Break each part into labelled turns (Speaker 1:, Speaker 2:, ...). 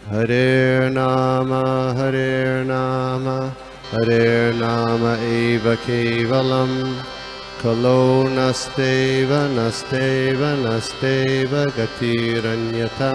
Speaker 1: Hare Nama eva kevalam kalo nasteva gatiranyata.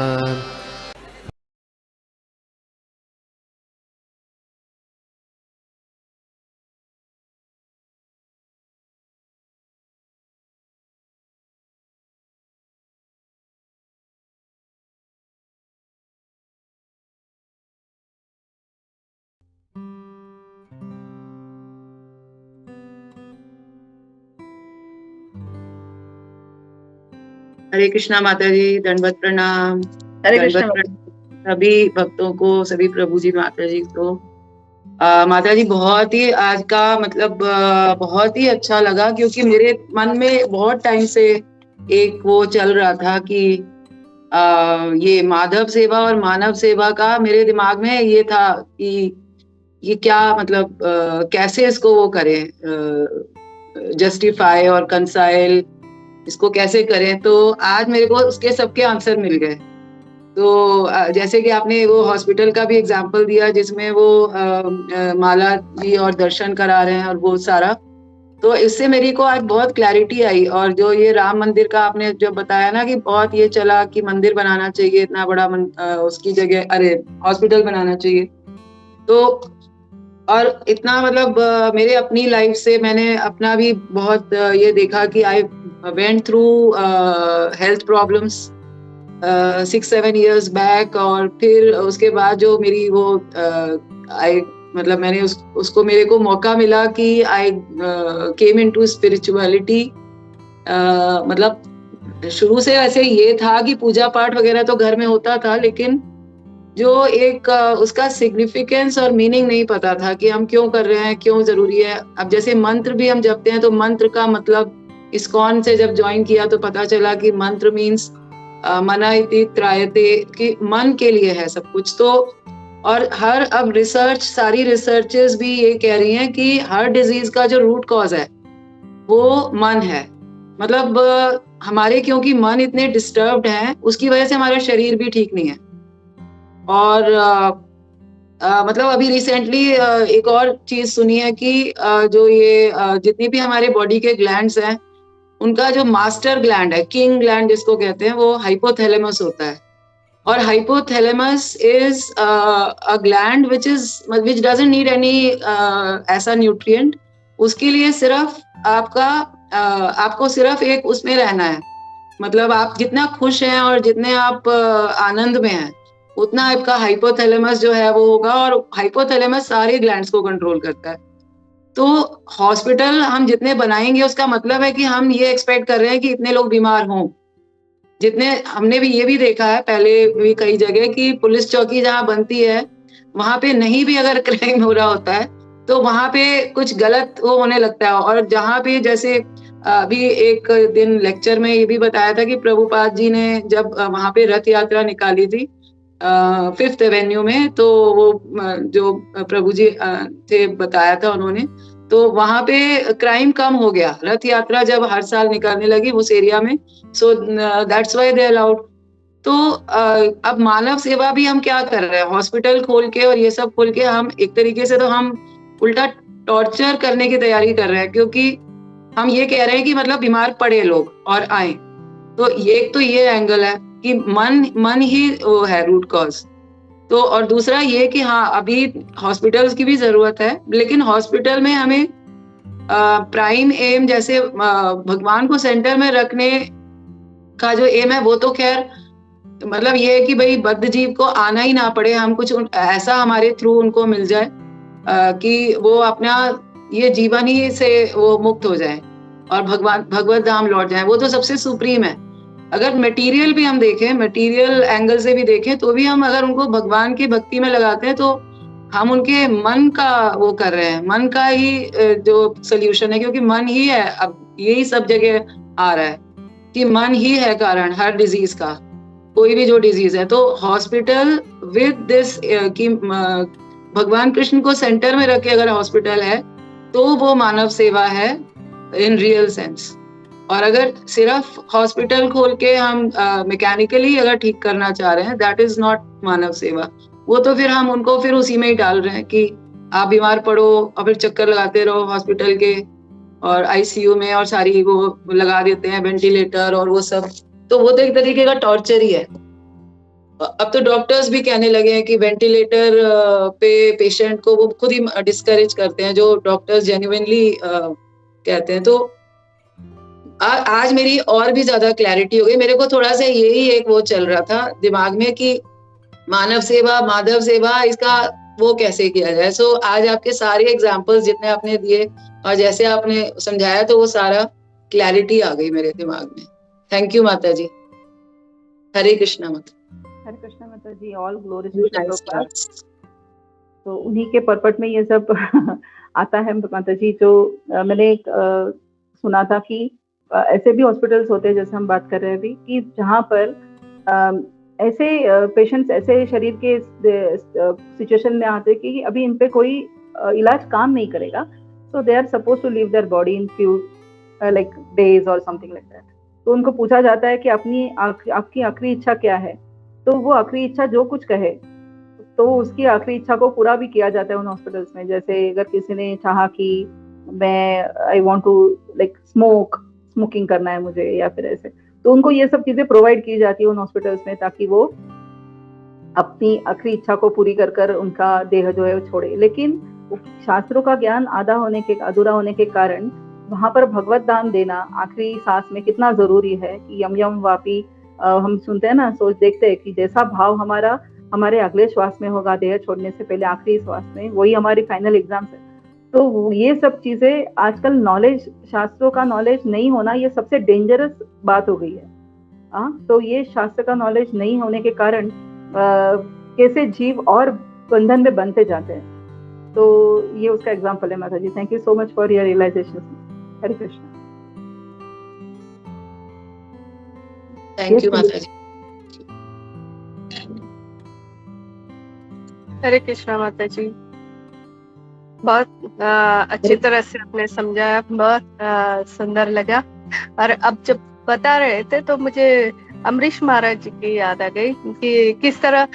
Speaker 2: हरे कृष्णा माता जी, दंडवत प्रणाम।
Speaker 3: हरे कृष्णा
Speaker 2: सभी भक्तों को, सभी प्रभु जी माता जी को। माता जी बहुत ही आज का मतलब बहुत ही अच्छा लगा, क्योंकि मेरे मन में बहुत टाइम से एक वो चल रहा था कि ये माधव सेवा और मानव सेवा का मेरे दिमाग में ये था कि ये क्या मतलब कैसे इसको वो करें, जस्टिफाई और कंसाइल इसको कैसे करें। तो आज मेरे को उसके सबके आंसर मिल गए। तो जैसे कि आपने वो हॉस्पिटल का भी एग्जांपल दिया जिसमें वो माला जी और दर्शन करा रहे हैं और वो सारा, तो इससे मेरी को आज बहुत क्लैरिटी आई। और जो ये राम मंदिर का आपने जो बताया ना कि बहुत ये चला कि मंदिर बनाना चाहिए इतना बड़ा उसकी जगह, अरे हॉस्पिटल बनाना चाहिए। तो और इतना मतलब मेरे अपनी लाइफ से मैंने अपना भी बहुत ये देखा कि I went through health problems 6-7 years back. और फिर उसके बाद जो मेरी वो आई मतलब मैंने उसको मेरे को मौका मिला कि आई केम इनटू स्पिरिचुअलिटी। मतलब शुरू से ऐसे ये था कि पूजा पाठ वगैरह तो घर में होता था, लेकिन जो एक उसका सिग्निफिकेंस और मीनिंग नहीं पता था कि हम क्यों कर रहे हैं, क्यों जरूरी है। अब जैसे मंत्र भी हम जपते हैं तो मंत्र का मतलब इस्कॉन से जब ज्वाइन किया तो पता चला कि मंत्र मीन्स मना इति त्रायते, कि मन के लिए है सब कुछ। तो और हर अब रिसर्च, सारी रिसर्चेस भी ये कह रही हैं कि हर डिजीज का जो रूट कॉज है वो मन है। मतलब हमारे क्योंकि मन इतने डिस्टर्ब्ड हैं उसकी वजह से हमारा शरीर भी ठीक नहीं है। और मतलब अभी रिसेंटली एक और चीज सुनी है कि जो ये जितनी भी हमारे बॉडी के ग्लैंड्स हैं उनका जो मास्टर ग्लैंड है, किंग ग्लैंड जिसको कहते हैं, वो हाइपोथैलेमस होता है। और hypothalamus is a gland which doesn't need any ऐसा न्यूट्रिएंट। उसके लिए सिर्फ आपको सिर्फ एक उसमें रहना है। मतलब आप जितना खुश हैं और जितने आप आनंद में हैं उतना आपका हाइपोथैलेमस जो है वो होगा, और हाइपोथैलेमस सारे ग्लैंड्स को कंट्रोल करता है। तो हॉस्पिटल हम जितने बनाएंगे उसका मतलब है कि हम ये एक्सपेक्ट कर रहे हैं कि इतने लोग बीमार हों। जितने हमने भी ये भी देखा है पहले भी कई जगह कि पुलिस चौकी जहाँ बनती है वहां पे नहीं भी अगर क्राइम हो रहा होता है तो वहां पे कुछ गलत वो होने लगता है। और जहाँ पे जैसे अभी एक दिन लेक्चर में ये भी बताया था कि प्रभुपाद जी ने जब वहां पे रथ यात्रा निकाली थी 5th एवेन्यू में, तो वो जो प्रभु जी थे बताया था उन्होंने, तो वहां पे क्राइम कम हो गया रथ यात्रा जब हर साल निकालने लगी उस एरिया में। So that's why they allowed. तो अब मानव सेवा भी हम क्या कर रहे हैं, हॉस्पिटल खोल के और ये सब खोल के हम एक तरीके से तो हम उल्टा टॉर्चर करने की तैयारी कर रहे हैं, क्योंकि हम ये कह रहे हैं कि मतलब बीमार पड़े लोग और आए। तो ये एंगल है कि मन ही वो है रूट कॉज। तो और दूसरा ये कि हाँ अभी हॉस्पिटल्स की भी जरूरत है, लेकिन हॉस्पिटल में हमें प्राइम एम जैसे भगवान को सेंटर में रखने का जो एम है वो तो खैर मतलब ये है कि भाई बद्ध जीव को आना ही ना पड़े, हम कुछ ऐसा हमारे थ्रू उनको मिल जाए कि वो अपना ये जीवन ही से वो मुक्त हो जाए और भगवत धाम लौट जाए। वो तो सबसे सुप्रीम है। अगर मटेरियल भी हम देखें, मटेरियल एंगल से भी देखें, तो भी हम अगर उनको भगवान की भक्ति में लगाते हैं तो हम उनके मन का वो कर रहे हैं, मन का ही जो सोल्यूशन है, क्योंकि मन ही है। अब यही सब जगह आ रहा है कि मन ही है कारण हर डिजीज का, कोई भी जो डिजीज है। तो हॉस्पिटल विद दिस कि भगवान कृष्ण को सेंटर में रख के अगर हॉस्पिटल है तो वो मानव सेवा है इन रियल सेंस। और अगर सिर्फ हॉस्पिटल खोल के हम मैकेनिकली अगर ठीक करना चाह रहे हैं, दैट इज नॉट मानव सेवा। वो तो फिर हम उनको फिर उसी में ही डाल रहे हैं कि आप बीमार पड़ो और फिर चक्कर लगाते रहो हॉस्पिटल के और आईसीयू में, और सारी वो लगा देते हैं वेंटिलेटर और वो सब। तो वो तो एक तरीके का टॉर्चर ही है। अब तो डॉक्टर्स भी कहने लगे हैं कि वेंटिलेटर पे पेशेंट को वो खुद ही डिस्करेज करते हैं, जो डॉक्टर्स जेन्युइनली कहते हैं। तो आज मेरी और भी ज्यादा क्लैरिटी हो गई। मेरे को थोड़ा सा यही एक वो चल रहा था दिमाग में कि मानव सेवा, माधव सेवा, इसका वो कैसे किया जाए। सो आज आपके सारे एग्जाम्पल्स जितने आपने दिए और जैसे आपने समझाया, तो वो सारा क्लैरिटी आ गई मेरे दिमाग में। थैंक यू माता जी। हरे कृष्णा माता।
Speaker 3: हरे कृष्णा माता जी। All glories to Prabhupada. तो उन्हीं के पर्पट में ये सब आता है माता जी। जो मैंने एक सुना था कि ऐसे भी हॉस्पिटल्स होते हैं, जैसे हम बात कर रहे हैं अभी, कि जहाँ पर ऐसे पेशेंट्स ऐसे शरीर के सिचुएशन में आते हैं कि अभी इन पे कोई इलाज काम नहीं करेगा, so they are suppose to leave their body in few like days और समथिंग लाइक दैट। तो उनको पूछा जाता है कि आपकी आखिरी इच्छा क्या है, तो वो आखिरी इच्छा जो कुछ कहे, तो उसकी आखिरी इच्छा को पूरा भी किया जाता है उन हॉस्पिटल्स में। जैसे अगर किसी ने चाहा कि मैं I want to like smoking करना है मुझे, या फिर ऐसे, तो उनको ये सब चीजें प्रोवाइड की जाती है उन हॉस्पिटल्स में, ताकि वो अपनी आखिरी इच्छा को पूरी कर उनका देह जो है वो छोड़े। लेकिन शास्त्रों का ज्ञान अधूरा होने के कारण वहां पर भगवत दान देना आखिरी सांस में कितना जरूरी है कि यम यम वापी हम सुनते हैं ना, सोच देखते हैं कि जैसा भाव हमारा हमारे अगले श्वास में होगा, देह छोड़ने से पहले आखिरी श्वास में, वही हमारी फाइनल एग्जाम है। तो ये सब चीजें आजकल नॉलेज, शास्त्रों का नॉलेज नहीं होना, ये सबसे डेंजरस बात हो गई है। तो ये शास्त्र का नॉलेज नहीं होने के कारण कैसे जीव और बंधन में बनते जाते हैं। तो ये उसका एग्जाम्पल है माता जी। Thank you so much for your realisation. Hare Krishna.
Speaker 2: Thank you माता जी।
Speaker 4: हरे कृष्णा माता जी। बहुत अच्छी तरह से आपने समझाया, बहुत सुंदर लगा। और अब जब बता रहे थे तो मुझे अमरीश महाराज जी की याद आ गई कि किस तरह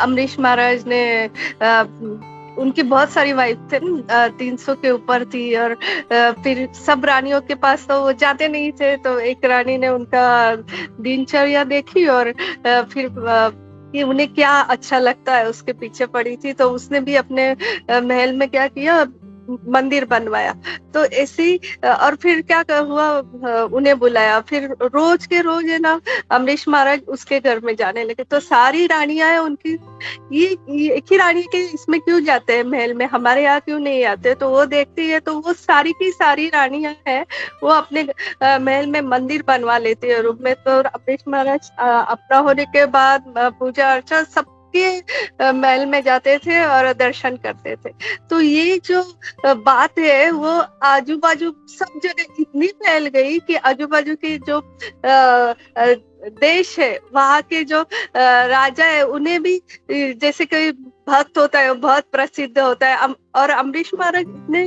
Speaker 4: अमरीश महाराज ने उनकी बहुत सारी वाइफ थे, 300 के ऊपर थी, और फिर सब रानियों के पास तो वो जाते नहीं थे। तो एक रानी ने उनका दिनचर्या देखी और फिर कि उन्हें क्या अच्छा लगता है उसके पीछे पड़ी थी। तो उसने भी अपने महल में क्या किया, मंदिर बनवाया। तो ऐसी, और फिर क्या हुआ, उन्हें बुलाया। फिर रोज के रोज है ना अमरीश महाराज उसके घर में जाने लगे। तो सारी रानियां है उनकी, ये एक ही रानी के इसमें क्यों जाते हैं महल में, हमारे यहाँ क्यों नहीं आते। तो वो देखती है तो वो सारी की सारी रानियां हैं वो अपने महल में मंदिर बनवा लेती है रूप में। तो अमरीश महाराज अपना होने के बाद पूजा अर्चना सब महल में जाते थे और दर्शन करते थे। तो ये जो बात है वो आजू बाजू सब जगह इतनी फैल गई कि आजू बाजू के जो देश है, वहाँ के जो राजा है, उन्हें भी जैसे कोई भक्त होता है बहुत प्रसिद्ध होता है। और अमरीश महाराज इतने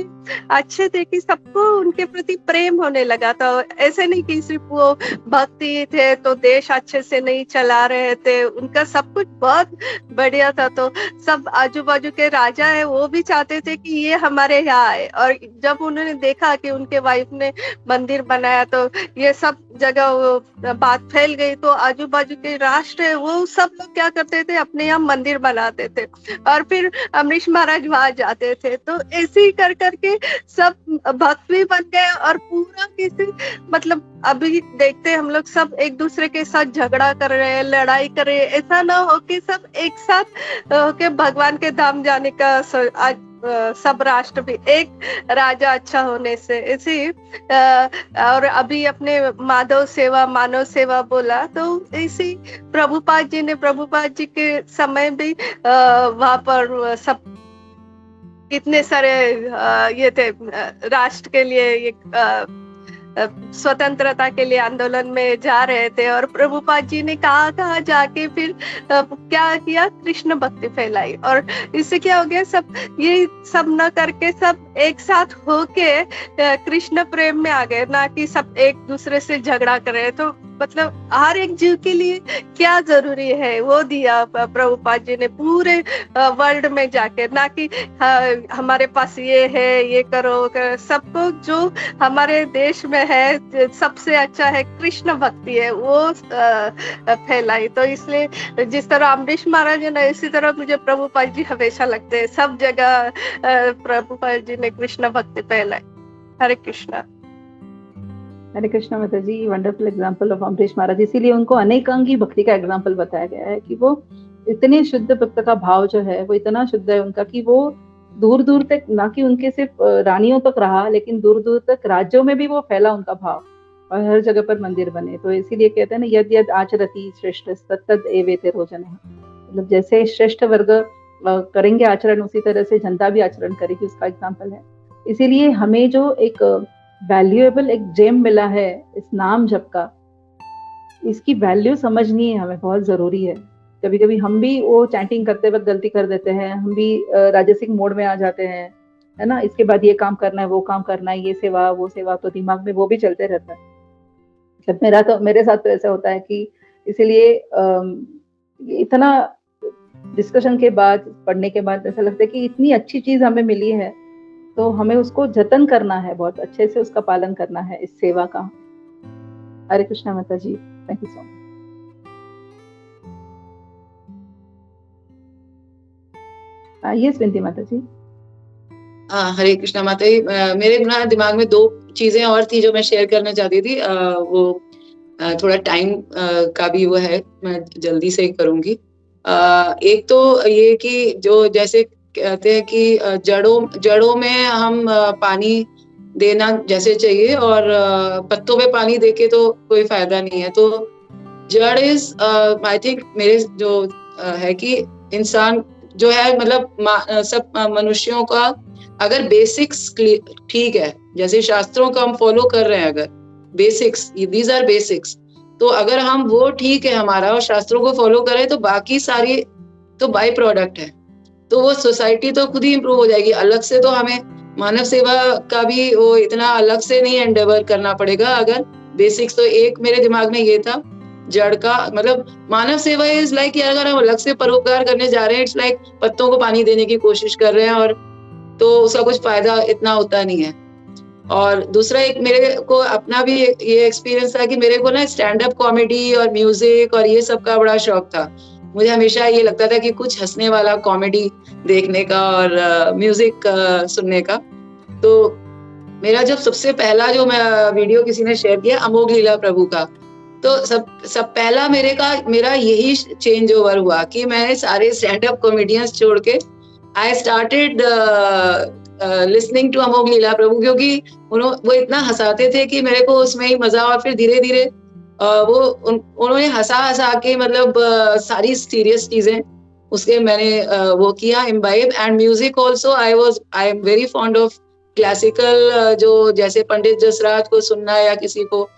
Speaker 4: अच्छे थे कि सबको उनके प्रति प्रेम होने लगा था। ऐसे नहीं कि सिर्फ वो भक्ति थे तो देश अच्छे से नहीं चला रहे थे, उनका सब कुछ बहुत बढ़िया था। तो सब आजू बाजू के राजा है वो भी चाहते थे कि ये हमारे यहाँ आए। और जब उन्होंने देखा कि उनके वाइफ ने मंदिर बनाया तो ये सब जगह वो बात फैल गई। तो आजू बाजू के राष्ट्र है वो सब लोग क्या करते थे, अपने यहाँ मंदिर बनाते थे और फिर अमरीश महाराज वहां जाते थे। तो ऐसे ही कर करके सब भक्त भी बन गए। और पूरा किसी मतलब अभी देखते हम लोग सब एक दूसरे के साथ झगड़ा कर रहे हैं, लड़ाई कर रहे हैं। ऐसा ना हो कि सब एक साथ होके भगवान के धाम जाने का आज सब राष्ट्र भी एक राजा अच्छा होने से ऐसी। और अभी अपने माधव सेवा मानव सेवा बोला तो इसी प्रभुपाद जी के समय भी वहां पर सब इतने सारे ये थे राष्ट्र के लिए स्वतंत्रता के लिए आंदोलन में जा रहे थे और प्रभुपाद जी ने कहाँ जाके फिर क्या किया, कृष्ण भक्ति फैलाई। और इससे क्या हो गया, सब ये सब न करके सब एक साथ होके कृष्ण प्रेम में आ गए, ना कि सब एक दूसरे से झगड़ा कर रहे। तो मतलब हर एक जीव के लिए क्या जरूरी है वो दिया प्रभुपाद जी ने पूरे वर्ल्ड में जाके, ना कि हमारे पास ये है ये करो। सबको जो हमारे देश में है सबसे अच्छा है कृष्ण भक्ति है, वो फैलाई। तो इसलिए जिस तरह अमरीश महाराज है ना, इसी तरह मुझे प्रभुपाद जी हमेशा लगते हैं, सब जगह प्रभुपाद जी ने कृष्ण भक्ति फैलाई। हरे कृष्णा।
Speaker 3: हरे कृष्णा माता जी, वंडरफुल एग्जाम्पल ऑफ अमरीश महाराज। इसीलिए उनको अनेकांगी भक्ति का एग्जाम्पल बताया गया है कि वो इतने शुद्ध भक्त का भाव जो है वो इतना शुद्ध है उनका कि वो दूर दूर तक, ना कि उनके सिर्फ रानियों तक रहा, लेकिन दूर दूर तक राज्यों में भी वो फैला उनका भाव और हर जगह पर मंदिर बने। तो इसीलिए कहते हैं ना, यद यद आचरति श्रेष्ठ तत्तद एवेते रोचने। मतलब जैसे श्रेष्ठ वर्ग करेंगे आचरण, उसी तरह से जनता भी आचरण करेगी, उसका एग्जाम्पल है। इसीलिए हमें जो एक वैल्यूएबल एक जेम मिला है इस नाम जप का, इसकी वैल्यू समझनी है हमें, बहुत जरूरी है। कभी कभी हम भी वो चैंटिंग करते वक्त गलती कर देते हैं, हम भी राजसिक मोड में आ जाते हैं, है ना। इसके बाद ये काम करना है, वो काम करना है, ये सेवा वो सेवा, तो दिमाग में वो भी चलते रहता है। मतलब मेरे साथ तो ऐसा होता है कि इसीलिए इतना डिस्कशन के बाद, पढ़ने के बाद ऐसा लगता है कि इतनी अच्छी चीज हमें मिली है, तो हमें उसको जतन करना है, बहुत अच्छे से उसका पालन करना है, इस सेवा का। हरे कृष्णा माता जी, thank you so much. Yes Vinati माता जी।
Speaker 2: हरे कृष्णा माता जी, मेरे दिमाग में दो चीजें और थी जो मैं शेयर करना चाहती थी। वो थोड़ा टाइम का भी वो है, मैं जल्दी से करूंगी। एक तो ये कि जो जैसे कहते हैं कि जड़ों में हम पानी देना जैसे चाहिए, और पत्तों पे पानी देके तो कोई फायदा नहीं है। तो जड़ इज आई थिंक मेरे जो है कि इंसान जो है, मतलब सब मनुष्यों का अगर बेसिक्स ठीक है, जैसे शास्त्रों को हम फॉलो कर रहे हैं, अगर बेसिक्स, दीज आर बेसिक्स, तो अगर हम वो ठीक है हमारा और शास्त्रों को फॉलो करें, तो बाकी सारी तो बाई प्रोडक्ट है। तो वो सोसाइटी तो खुद ही इम्प्रूव हो जाएगी। अलग से तो हमें मानव सेवा का भी वो इतना अलग से नहीं एंडेवर करना पड़ेगा। अगर बेसिक्स, तो एक मेरे दिमाग में ये था जड़ का, मतलब मानव सेवा इज लाइक कि अगर हम अलग से परोपकार करने जा रहे हैं, इट्स लाइक पत्तों को पानी देने की कोशिश कर रहे हैं, और तो उसका कुछ फायदा इतना होता नहीं है। और दूसरा, एक मेरे को अपना भी ये एक्सपीरियंस था कि मेरे को ना स्टैंड अप कॉमेडी और म्यूजिक और ये सब का बड़ा शौक था। मुझे हमेशा ये लगता था कि कुछ हंसने वाला कॉमेडी देखने का और म्यूजिक सुनने का। तो मेरा जब सबसे पहला जो वीडियो किसी ने शेयर किया अमोघ लीला प्रभु का, तो सब पहला मेरा यही चेंज ओवर हुआ कि मैंने सारे स्टैंड अप कॉमेडियंस छोड़ के आई स्टार्टेड लिसनिंग टू अमोघ लीला प्रभु, क्योंकि वो इतना हंसाते थे कि मेरे को उसमें ही मजा। और फिर धीरे धीरे उन्होंने हंसा के, मतलब सारी सीरियस चीजें उसके मैंने वो किया imbibe. And music also I am very fond of classical, जो जैसे पंडित जसराज को सुनना या किसी को,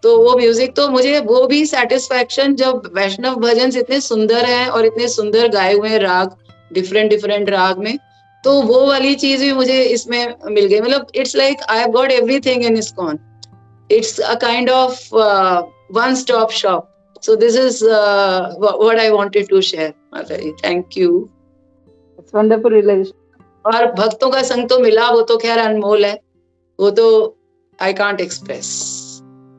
Speaker 2: तो वो म्यूजिक, तो मुझे वो भी सेटिस्फैक्शन जब वैष्णव भजन इतने सुंदर हैं और इतने सुंदर गाए हुए हैं राग, डिफरेंट राग में, तो वो वाली चीज भी मुझे इसमें मिल गई। मतलब it's like I have got everything in ISKCON. It's a kind of one-stop shop. So this is what I wanted to share, Mataji. Thank you.
Speaker 3: It's wonderful realization.
Speaker 2: और भक्तों का संग तो मिला, वो तो खैर अनमोल है, वो तो I can't express.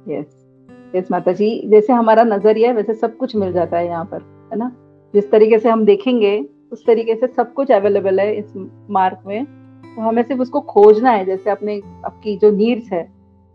Speaker 3: Yes माता जी, जैसे हमारा नजरिया है वैसे सब कुछ मिल जाता है यहाँ पर, है ना। जिस तरीके से हम देखेंगे उस तरीके से सब कुछ अवेलेबल है इस मार्ग में। तो हमें सिर्फ उसको खोजना है। जैसे आपकी जो नीड्स है,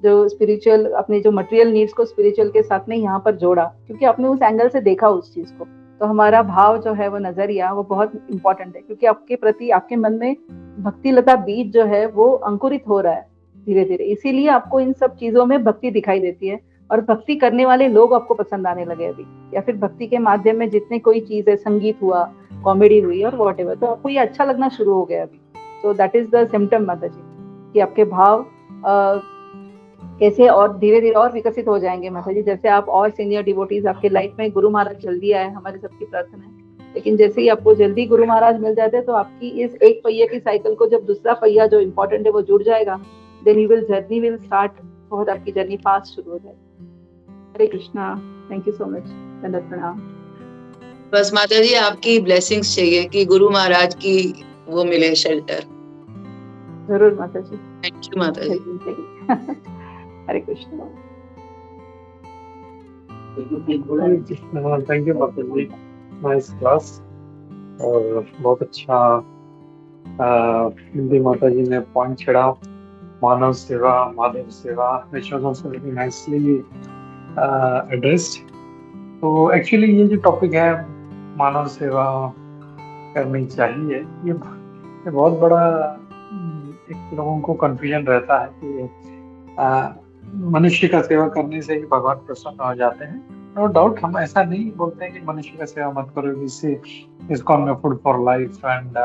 Speaker 3: जो स्पिरिचुअल, अपने जो मटेरियल नीड्स को स्पिरिचुअल के साथ में यहाँ पर जोड़ा, क्योंकि आपने उस एंगल से देखा उस चीज को, तो हमारा भाव जो है, वो नजरिया, वो बहुत इंपॉर्टेंट है। क्योंकि आपके प्रति, आपके मन में भक्ति लता बीज जो है वो अंकुरित हो रहा है धीरे धीरे, इसीलिए आपको इन सब चीजों में भक्ति दिखाई देती है। और भक्ति करने वाले लोग आपको पसंद आने लगे अभी, या फिर भक्ति के माध्यम में जितने कोई चीज है, संगीत हुआ, कॉमेडी हुई और व्हाटएवर, तो आपको ये अच्छा लगना शुरू हो गया अभी। तो दैट इज द सिम्टम माता जी, कि आपके भाव कैसे और धीरे धीरे और विकसित हो जाएंगे माता जी। जैसे आप और सीनियर डिवोटीज आपके लाइफ में, गुरु महाराज जल्दी आए, हमारी सबकी प्रार्थना है। लेकिन जैसे ही आपको जल्दी गुरु महाराज मिल जाते हैं तो आपकी इस एक पहिए की साइकिल को जब दूसरा पहिया जो इम्पोर्टेंट है वो जुड़ जाएगा, then you will journey will start, बहुत आपकी जर्नी फास्ट शुरू हो जाएगी। Hare Krishna, thank you so much, दंडवत प्रणाम।
Speaker 2: बस माता जी आपकी ब्लेसिंग्स चाहिए कि गुरु महाराज की वो मिले शेल्टर।
Speaker 3: जरूर माता जी,
Speaker 2: थैंक यू माता जी।
Speaker 3: हरे कृष्णा।
Speaker 5: थैंक यू माता जी, नाइस क्लास। और बहुत अच्छा हिंदी माता जी ने पॉइंट छेड़ा, मानव सेवा, माधव सेवा, which was also very nicely addressed। तो एक्चुअली ये जो टॉपिक है मानव सेवा करनी चाहिए, ये बहुत बड़ा एक लोगों को कंफ्यूजन रहता है कि मनुष्य का सेवा करने से ही भगवान प्रसन्न हो जाते हैं। नो डाउट, हम ऐसा नहीं बोलते हैं कि मनुष्य का सेवा मत करो, इससे ISKCON में फूड फॉर लाइफ एंड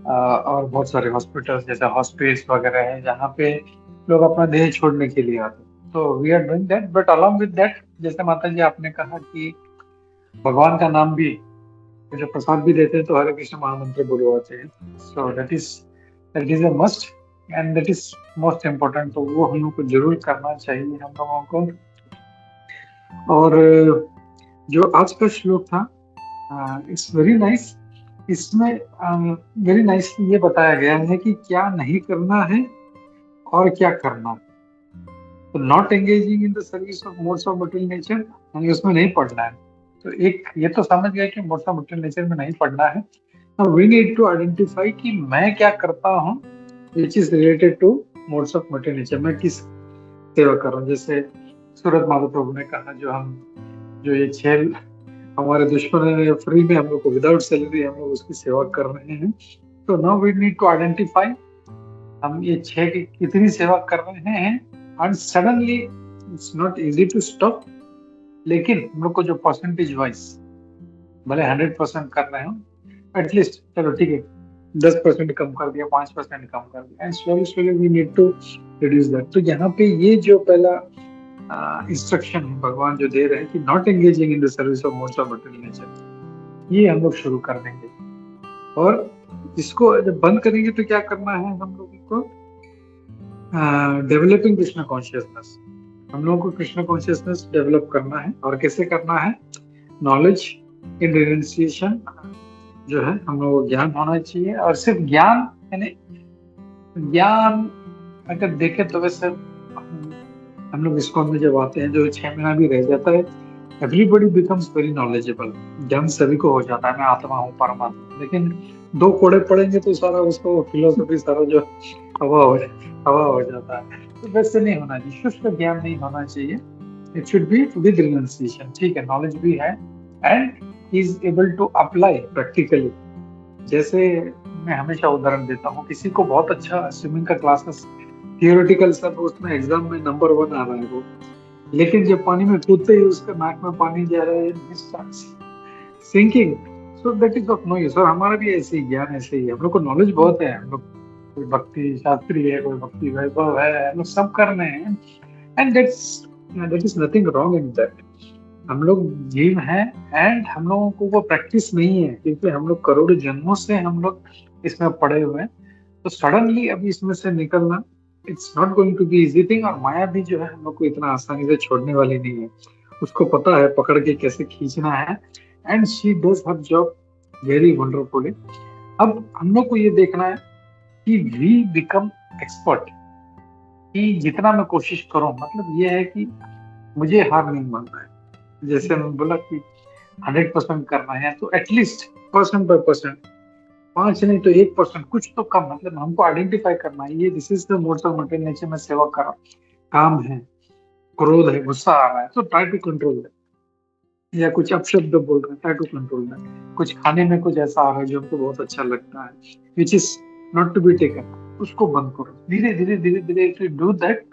Speaker 5: और बहुत सारे हॉस्पिटल्स जैसे हॉस्पिस वगैरह है जहाँ पे लोग अपना देह छोड़ने के लिए आते हैं। तो we are doing that, but along with that, जैसे माता जी आपने कहा कि भगवान का नाम भी, जो प्रसाद भी देते हैं तो हरे कृष्ण महामंत्र बुलवाते हैं। सो that is a must and that is most important. तो वो हम लोग को जरूर करना चाहिए हम लोगों को। और जो आज का श्लोक था, इट्स वेरी नाइस। इसमें वेरी नाइसली ये बताया गया है कि क्या नहीं करना है और क्या करना है। तो not engaging in the service of modes of material nature, यानी उसमें नहीं पढ़ना है। तो एक ये तो समझ गया कि मोड्स ऑफ मटेरियल नेचर में नहीं पढ़ना है। वी नीड टू आइडेंटिफाई कि मैं क्या करता हूँ which is related two modes of material nature. मैं किस सेवा कर रहा हूँ। जैसे सूरत माता प्रभु ने कहा, जो ये 6 हमारे दुश्मन ने फ्री में हम लोग को विदाउट सैलरी हम लोग उसकी सेवा कर रहे हैं। तो now we need to identify हम ये 6 की कितनी सेवा कर रहे हैं। And suddenly it's not easy to stop, लेकिन हम लोग को जो परसेंटेज वाइज भले 100% कर रहे हो, एटलीस्ट चलो ठीक है 10% कम कर दिया, 5% कम कर दिया, and slowly we need to reduce that. तो यहाँ पे ये जो पहला इंस्ट्रक्शन है भगवान जो दे रहे हैं कि not engaging in the service of modes of material nature, ये हम लोग शुरू कर देंगे। और इसको जब बंद करेंगे तो क्या करना है हम लोगों को, डेवलपिंग कृष्ण कॉन्शियसनेस। हम लोगों को कृष्ण कॉन्शियसनेस डेवलप करना है। और कैसे करना है, नॉलेज इन रिनंसिएशन जो है हम लोगों को ज्ञान होना चाहिए। और सिर्फ ज्ञान, यानी ज्ञान अगर देखें तो वैसे हम लोग ISKCON में जब आते हैं, जो 6 महीना भी रह जाता है, एवरीबडी बिकम्स वेरी नॉलेजेबल। ज्ञान सभी को हो जाता है, मैं आत्मा हूँ, परमात्मा। लेकिन 2 कोड़े पढ़ेंगे तो सारा उसको फिलोसफी सारा जो हवा हो जाता है। तो वैसे नहीं होना चाहिए, शुष्क ज्ञान नहीं होना चाहिए। It should be with renunciation. ठीक है, नॉलेज भी है and is able to apply practically. जैसे मैं हमेशा उदाहरण देता हूँ, किसी को बहुत अच्छा स्विमिंग का क्लासेस थियोरेटिकल सब, उसमें एग्जाम में नंबर 1 आ रहा है वो, लेकिन जब पानी में कूदते ही उसके नाक में पानी जा रहा है, sinking. So that is of no use. और हमारा भी ऐसे ही ज्ञान ऐसे ही है, हम लोग को नॉलेज बहुत है। हम लोग कोई भक्ति शास्त्री है, कोई भक्ति वैभव है, हम लोग सब कर रहे हैं, and that is nothing wrong in that. हम लोग जीव हैं एंड हम लोगों को वो प्रैक्टिस नहीं है, क्योंकि हम लोग करोड़ों जन्मों से हम लोग इसमें पड़े हुए हैं। तो सडनली अभी इसमें से निकलना, it's not going to be easy thing. और माया भी जो है हम लोग को इतना आसानी से छोड़ने वाली नहीं है। उसको पता है पकड़ के कैसे खींचना है, and she does her job very wonderfully. अब हम लोग को ये देखना है कि वी बिकम एक्सपर्ट, कि जितना मैं कोशिश करूं, मतलब ये है कि मुझे हार नहीं मानना है। जैसे मैं बोला कि 100% करना है, तो एटलीस्ट परसेंट बाय परसेंट, 5 नहीं तो 1%, कुछ तो कम। मतलब हमको आइडेंटिफाई करना है, ये this is the modes of material nature में सेवा कर रहा, काम है, क्रोध है, गुस्सा आ रहा है, तो ट्राई टू कंट्रोल दैट। या कुछ अपशब्द बोल रहे हैं, ट्राई टू कंट्रोल दैट। कुछ खाने में कुछ ऐसा आ रहा है जो हमको बहुत अच्छा लगता है, which is not to be taken, उसको बंद करो। धीरे धीरे टू डू दैट।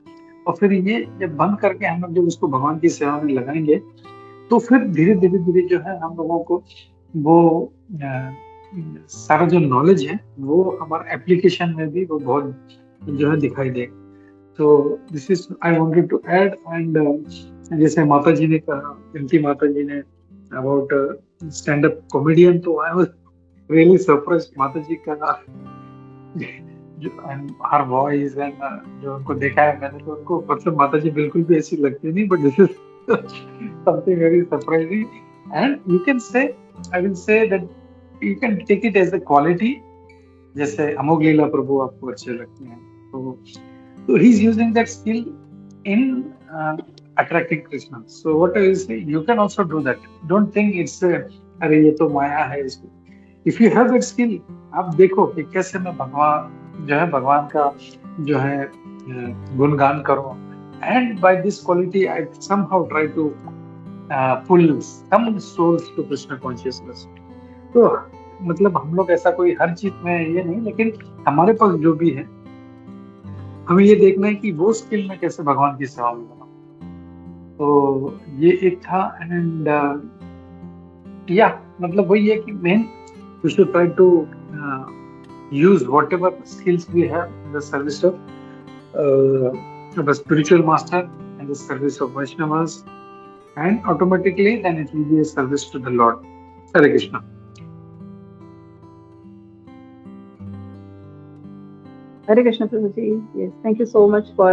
Speaker 5: और फिर ये जब बंद करके हम लोग जब उसको भगवान की सेवा में लगाएंगे, तो फिर धीरे धीरे जो है हम लोगों को वो सारा जो नॉलेज है वो हमारा एप्लीकेशन में भी वो बहुत जो है दिखाई देगा। तो this is I wanted to add and जैसे माता जी ने कहा, इनकी माता जी ने अबाउट स्टैंड अप कॉमेडियन, तो आई वाज रियली सरप्राइज्ड माता जी का जो हर वॉइस एंड जो उनको देखा है मैंने, तो उनको मतलब माता जी बिल्कुल भी ऐसी लगती नहीं, but this is something very surprising and you can say, I will say that you can take it as a quality. जैसे अमोघ लीला प्रभु आपको अच्छे लगते हैं, तो he is using that skill in attracting Krishna. So what I will say, you can also do that. Don't think it's अरे ये तो माया है इसको। If you have that skill, आप देखो कि कैसे मैं भगवान जो है, भगवान का जो है गुणगान करूं, and by this quality I somehow try to pull some souls to Krishna consciousness. तो मतलब हम लोग ऐसा कोई हर चीज में ये नहीं, लेकिन हमारे पास जो भी है हमें ये देखना है कि वो स्किल में कैसे भगवान की सेवा में बनाऊं। तो ये एक था एंड या मतलब वही है कि main we should try to use whatever skills we have in the service of the spiritual master and the service of Vaishnavas, and automatically then it will be a service to the Lord. Hare Krishna.
Speaker 3: Hare Krishna Prabhuji. Yes, thank you so much for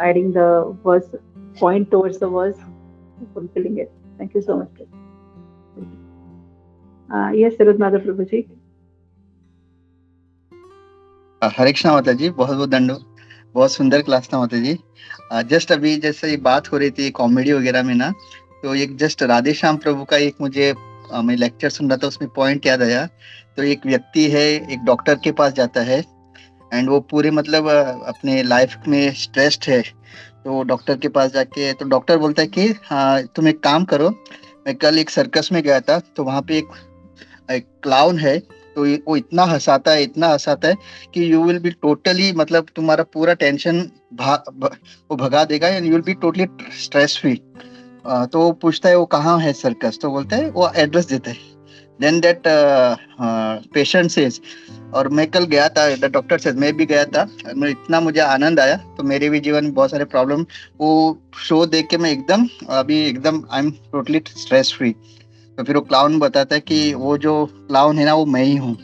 Speaker 3: adding the verse point towards the verse, fulfilling it. Thank you so much. Yes, Sarod Madhav Prabhuji.
Speaker 6: हरे कृष्णा माता जी, बहुत बहुत दंडो। बहुत सुंदर class था माता जी। Just अभी जैसे बात हो रही थी कॉमेडी वगैरह में ना, तो एक जस्ट राधे श्याम प्रभु का एक मुझे मैं लेक्चर सुन रहा था, उसमें पॉइंट याद आया। तो एक व्यक्ति है, एक डॉक्टर के पास जाता है एंड वो पूरे मतलब अपने लाइफ में स्ट्रेस्ड है। तो डॉक्टर के पास जाके तो डॉक्टर बोलता है कि हाँ तुम एक काम करो, मैं कल एक सर्कस में गया था, तो वहाँ पे एक क्लाउन है, तो वो इतना हंसाता है कि यू विल बी टोटली मतलब तुम्हारा पूरा टेंशन वो भगा देगा and you will be totally stress free. तो वो पूछता है वो कहाँ है सर्कस, तो बोलता है वो एड्रेस देता है। देन दैट पेशेंट सेज, और मैं कल गया था, द डॉक्टर सेज मैं भी गया था, मैं इतना मुझे आनंद आया, तो मेरे भी जीवन में बहुत सारे प्रॉब्लम, वो शो देख के मैं अभी एकदम I am totally stress free. तो फिर वो क्लाउन बताता है कि वो जो क्लाउन है ना वो मैं ही हूँ।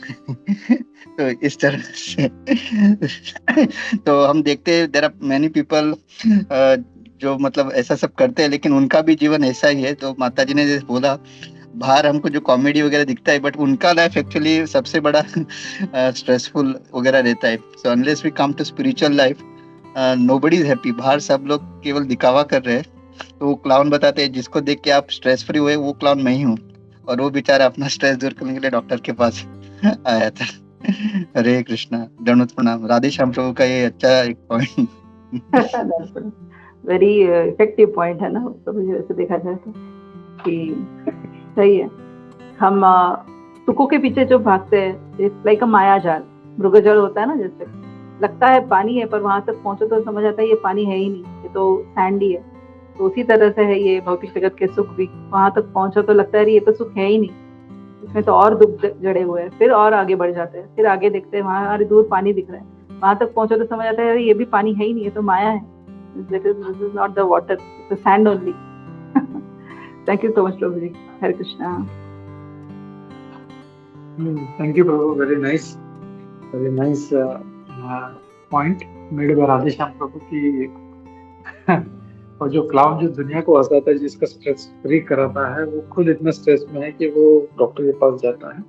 Speaker 6: तो इस तरह से तो हम देखते हैं देयर आर मेनी पीपल जो मतलब ऐसा सब करते हैं, लेकिन उनका भी जीवन ऐसा ही है। तो माता जी ने जैसे बोला, बाहर हमको जो कॉमेडी वगैरह दिखता है, बट उनका लाइफ एक्चुअली सबसे बड़ा स्ट्रेसफुल वगैरह रहता है। So unless we come to spiritual life, nobody is happy. बाहर सब लोग केवल दिखावा कर रहे हैं। तो वो क्लाउन बताते हैं जिसको देख के आप स्ट्रेस फ्री हुए, वो क्लाउन मैं ही हूँ। और वो बेचारा अपना स्ट्रेस दूर करने के लिए डॉक्टर के पास आया था। हरे कृष्णा, दंडवत प्रणाम। राधे श्याम प्रभु का ये अच्छा एक पॉइंट,
Speaker 3: वेरी इफेक्टिव पॉइंट है ना, तो मुझे वैसे देखा जाए तो कि सही है। हम सुखों के पीछे जो भागते हैं, इट्स लाइक अ माया जाल, मृगजल होता है ना, जैसे लगता है पानी है पर वहां तक पहुंचो तो समझ आता है ये पानी है ही नहीं, ये तो सैंड ही है। तो उसी तरह से है ये भौतिक जगत के सुख भी, वहां तक पहुंचो तो लगता है ये तो सुख है ही नहीं, इसमें तो और दुख जड़े हुए हैं। फिर और आगे बढ़ जाते हैं, फिर आगे देखते हैं वहां अरे दूर पानी दिख रहा है, वहां तक पहुंचो तो समझ आता है ये भी पानी है ही नहीं, ये तो माया है। This is not the water, it's the sand only. Thank you so much, Prabhuji. Hare Krishna.
Speaker 5: Thank you, Prabhu. Very nice point made by Radhe Shyam Prabhu की और जो क्लाउन जो दुनिया को हंसाता है, जिसका स्ट्रेस फ्री कराता है, वो खुद इतना स्ट्रेस में है कि वो डॉक्टर के पास जाता है।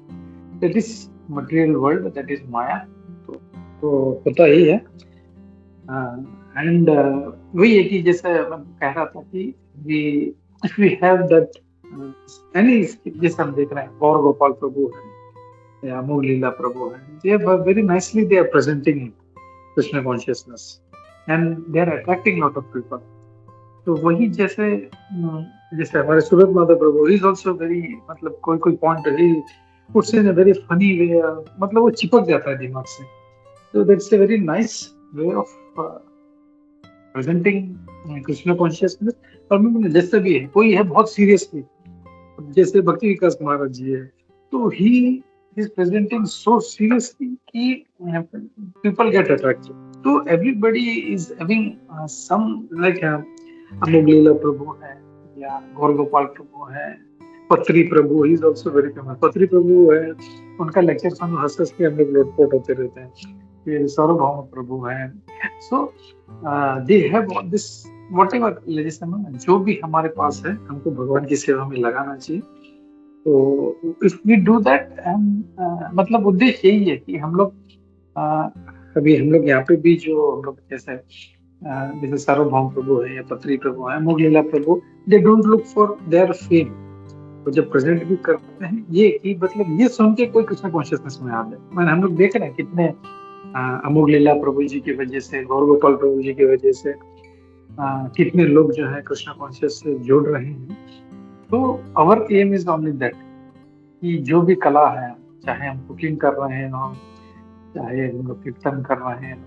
Speaker 5: That is material world, that is माया, तो पता ही है। एंड वही है कि जैसे मैं कह रहा था कि if we have that any जैसे हम देख रहे हैं गौर गोपाल प्रभु है या अमोघ लीला प्रभु है, they are very nicely they are presenting Krishna consciousness and they are attracting lot of people. तो वही जैसे हमारे सूरत माधव प्रभु, he is also very मतलब कोई point he puts in a very funny way, मतलब वो चिपक जाता है दिमाग से। So that's a very nice way of presenting Krishna consciousness. और मैं जैसे भी है, कोई है बहुत सीरियसली, जैसे भक्ति विकास महाराज जी है, तो he is presenting so seriously कि पीपल गेट अट्रैक्टेड। तो everybody is having some like Amogh Lila Prabhu है या गौर गोपाल प्रभु है, Patri Prabhu is also very famous. Patri Prabhu है, उनका लेक्चर हम हंस के हम लोग रिपोर्ट होते रहते हैं। फिर सार्वभौम प्रभु है। So they have this whatever legislation जो भी हमारे पास है हमको भगवान की सेवा में लगाना चाहिए। तो इफ वी डू दैट, मतलब उद्देश्य यही है कि हम लोग अभी हम लोग यहाँ पे भी जो हम लोग जैसे सार्वभौम प्रभु है या पत्री प्रभु है, Amogh Lila Prabhu, they don't look for their fame. तो जब प्रेजेंट भी करते हैं ये कि मतलब ये सुन के कोई कृष्ण कॉन्शियसनेस में आ जाए। मैंने हम लोग देख रहे हैं कितने अमोघ लीला प्रभु जी की वजह से, गौर गोपाल प्रभु जी की वजह से कितने लोग जो है कृष्ण कॉन्शियस से जुड़ रहे हैं। तो our aim is only that कि जो भी कला है, चाहे हम कुकिंग कर रहे हैं, हम चाहे हम लोग कीर्तन कर रहे हैं,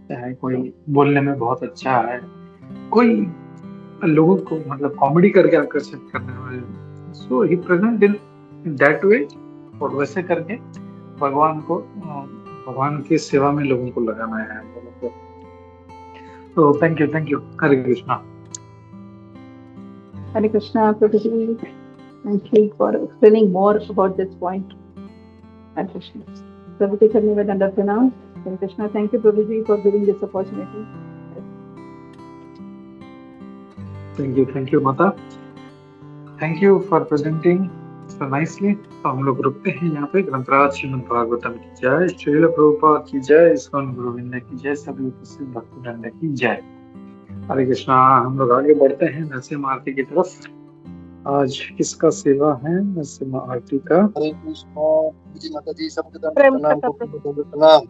Speaker 5: चाहे कोई बोलने में बहुत अच्छा है, कोई लोगों को मतलब कॉमेडी करके आकर्षित करने वाले, सो ही प्रेजेंट इन दैट वे, और वैसे करके भगवान की सेवा में लोगों को लगाना है। तो thank you, Hare Krishna.
Speaker 3: Hare Krishna, Prabhuji. Thank you for explaining more about this point. Hare Krishna. Prabhuji, Karnivad and Pranam. Hare Krishna. Thank you, Prabhuji, for giving this opportunity.
Speaker 5: Thank you, Mata. Thank you for presenting so nicely. तो हम लोग रुकते हैं यहाँ पे। ग्रंथराज श्रीमद् भागवतम की जय, श्रील प्रभुपाद की जय, इस्कॉन गुरुविंद की जय, सभी उपस्थित भक्तवृंद की जय। हरे कृष्णा। हम लोग आगे बढ़ते हैं नरसिम्हा आरती की तरफ। आज किसका सेवा है नरसिम्हा आरती का?
Speaker 7: हरे कृष्णा। माता जी सबके प्रणाम।